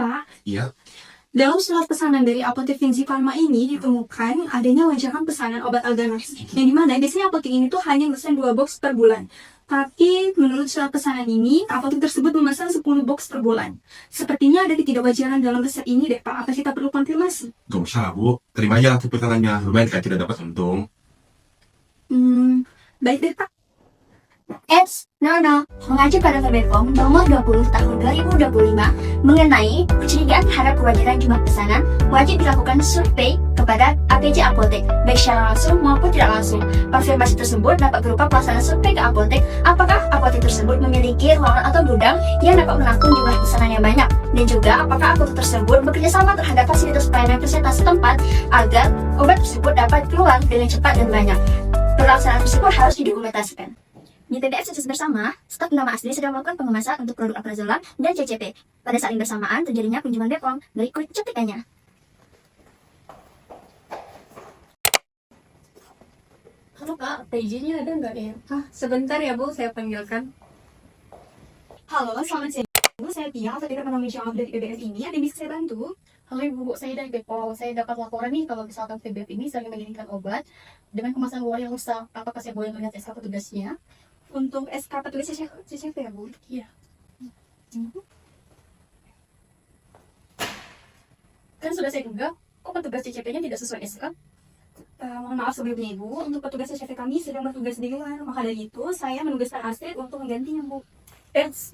Pak, Iya, dalam surat pesanan dari apotek Vinci Pharma ini ditemukan adanya wajahan pesanan obat Alganas, yang dimana biasanya apotek ini tuh hanya memesan 2 box per bulan. Tapi menurut surat pesanan ini, apotek tersebut memesan 10 box per bulan. Sepertinya ada ketidakwajaran dalam resep ini deh Pak, apa kita perlu konfirmasi? gak usah Bu, terima aja langsung pesanannya, lumayan kan tidak dapat untung. Baik deh Pak. Mengacu pada Bepom nomor 20 tahun 2025 mengenai kecurigaan terhadap kewajaran jumlah pesanan, wajib dilakukan survei kepada APJ Apotek, baik secara langsung maupun tidak langsung. Konfirmasi tersebut dapat berupa pelaksanaan survei ke apotek, apakah apotek tersebut memiliki ruangan atau gudang yang dapat menampung jumlah pesanan yang banyak, dan juga apakah apotek tersebut bekerja sama terhadap fasilitas pelayanan kesehatan setempat agar obat tersebut dapat keluar dengan cepat dan banyak. Pelaksanaan tersebut harus didokumentasikan. Di PBF Sukses Bersama, staf nama asli sedang melakukan pengemasan untuk produk Alprazolam dan CCP. Pada saat yang bersamaan terjadinya kunjungan Bepom. Berikut cuplikannya. Halo Kak, PJ-nya ada nggak ya? Sebentar ya Bu, saya panggilkan. Halo, selamat siang Bu, saya Tia, tidak penanggung jawab dari PBF ini, ada yang bisa saya bantu? Halo Ibu, saya dari Bepom. Saya dapat laporan nih kalau misalkan PBF ini sering mengirimkan obat dengan kemasan luar yang rusak. Apakah saya boleh melihat SK petugasnya? Untuk SK petugas CCP ya Bu? Iya. Kan sudah saya duga, kok petugas CCP-nya tidak sesuai SK? Mohon maaf sebelumnya Ibu, untuk petugas CCP kami sedang bertugas di luar, maka dari itu saya menugaskan Astrid untuk menggantinya Bu.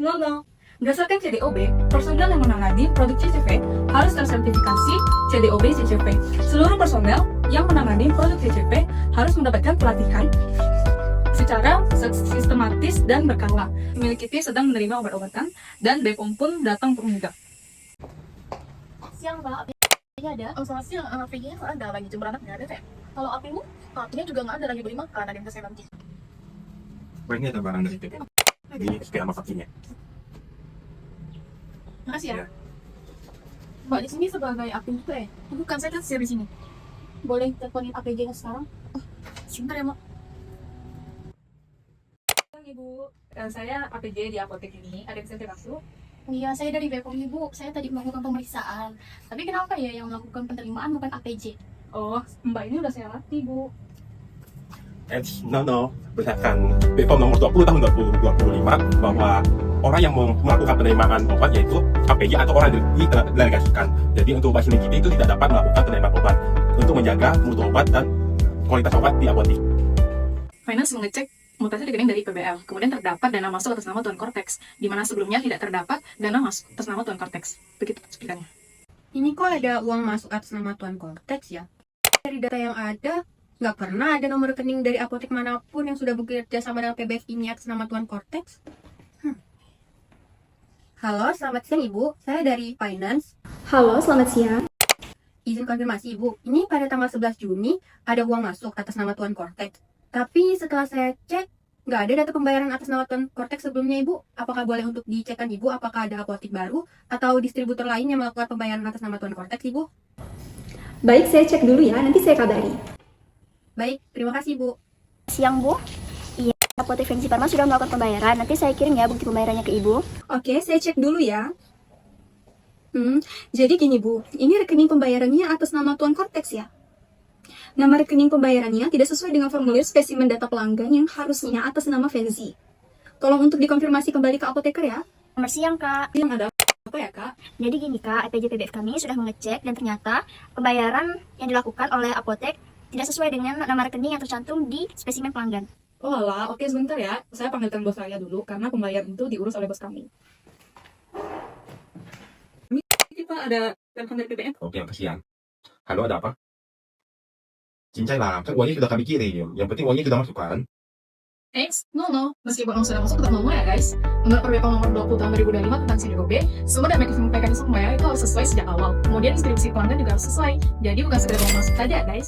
No. Berdasarkan CDOB, personel yang menangani produk CCP harus tersertifikasi CDOB CCP. Seluruh personel yang menangani produk CCP harus mendapatkan pelatihan secara sistematis dan berkala. Pemilik IP sedang menerima obat-obatan dan Bepom pun datang untuk menindak. Siang Pak, APJ-nya ada? Oh, selamat siang, APJ-nya nggak ada, lagi jemur anak nggak ada Teh. Kalau APmu, APJ-nya juga nggak ada, lagi beli makan, ada yang bisa saya bantu. Wah, ini ada barang dari PP. Ini sepeda sama kakinya. Makasih ya. Iya. Mbak di sini sebagai APJ Teh. Bukan, saya kan di sini. Boleh teleponin APJ-nya sekarang? Oh, sebentar ya Mak. Ibu, saya APJ di apotek ini, ada yang bisa saya bantu? Iya, saya dari Bepom Ibu. Saya tadi melakukan pemeriksaan. Tapi kenapa ya yang melakukan penerimaan bukan APJ? Oh, Mbak ini udah saya latih Bu. No. Berdasarkan Bepom nomor 20 tahun 2025 bahwa orang yang melakukan penerimaan obat yaitu APJ atau orang yang didelegasikan. Jadi untuk obat sendiri itu tidak dapat melakukan penerimaan obat untuk menjaga mutu obat dan kualitas obat di apotek. Finance mengecek mutasi rekening dari PBL, kemudian terdapat dana masuk atas nama Tuan Cortex, di mana sebelumnya tidak terdapat dana masuk atas nama Tuan Cortex. Begitu explikannya. Ini kok ada uang masuk atas nama Tuan Cortex ya? Dari data yang ada, nggak pernah ada nomor rekening dari apotek manapun yang sudah bekerja sama dengan PBF ini atas nama Tuan Cortex. Halo, selamat siang Ibu. Saya dari Finance. Halo, selamat siang. Izin konfirmasi Ibu, ini pada tanggal 11 Juni ada uang masuk atas nama Tuan Cortex. Tapi setelah saya cek, nggak ada data pembayaran atas nama Tuan Cortex sebelumnya Ibu. Apakah boleh untuk dicekkan Ibu apakah ada apotek baru atau distributor lain yang melakukan pembayaran atas nama Tuan Cortex Ibu? Baik, saya cek dulu ya, nanti saya kabari. Baik, terima kasih Bu. Siang Bu. Iya, apotek Vinci Pharma sudah melakukan pembayaran. Nanti saya kirim ya bukti pembayarannya ke Ibu. Oke, saya cek dulu ya. Jadi gini Bu, ini rekening pembayarannya atas nama Tuan Cortex ya? Nama rekening pembayarannya tidak sesuai dengan formulir spesimen data pelanggan yang harusnya atas nama Vinci. Tolong untuk dikonfirmasi kembali ke apoteker ya. Selamat siang Kak. Yang ada apa ya Kak? Jadi gini Kak, APJ PBF kami sudah mengecek dan ternyata pembayaran yang dilakukan oleh apotek tidak sesuai dengan nama rekening yang tercantum di spesimen pelanggan. Oh alah, oke sebentar ya. Saya panggilkan bos saya dulu, karena pembayaran itu diurus oleh bos kami. Ini Pak, ada telepon dari PBM. Oke, kasihan. Halo, ada apa? Cincai lah, kan uangnya sudah kami kirim. Yang penting uangnya sudah masuk kan? No. Meskipun uang sudah masuk, tetap no ya guys. Menurut Bepom nomor 20 tahun 2025 tentang CDOB, sumber dan mekanisme pembayaran itu harus sesuai sejak awal. Kemudian distribusi pelanggan juga harus sesuai. Jadi bukan sekedar uang masuk saja guys.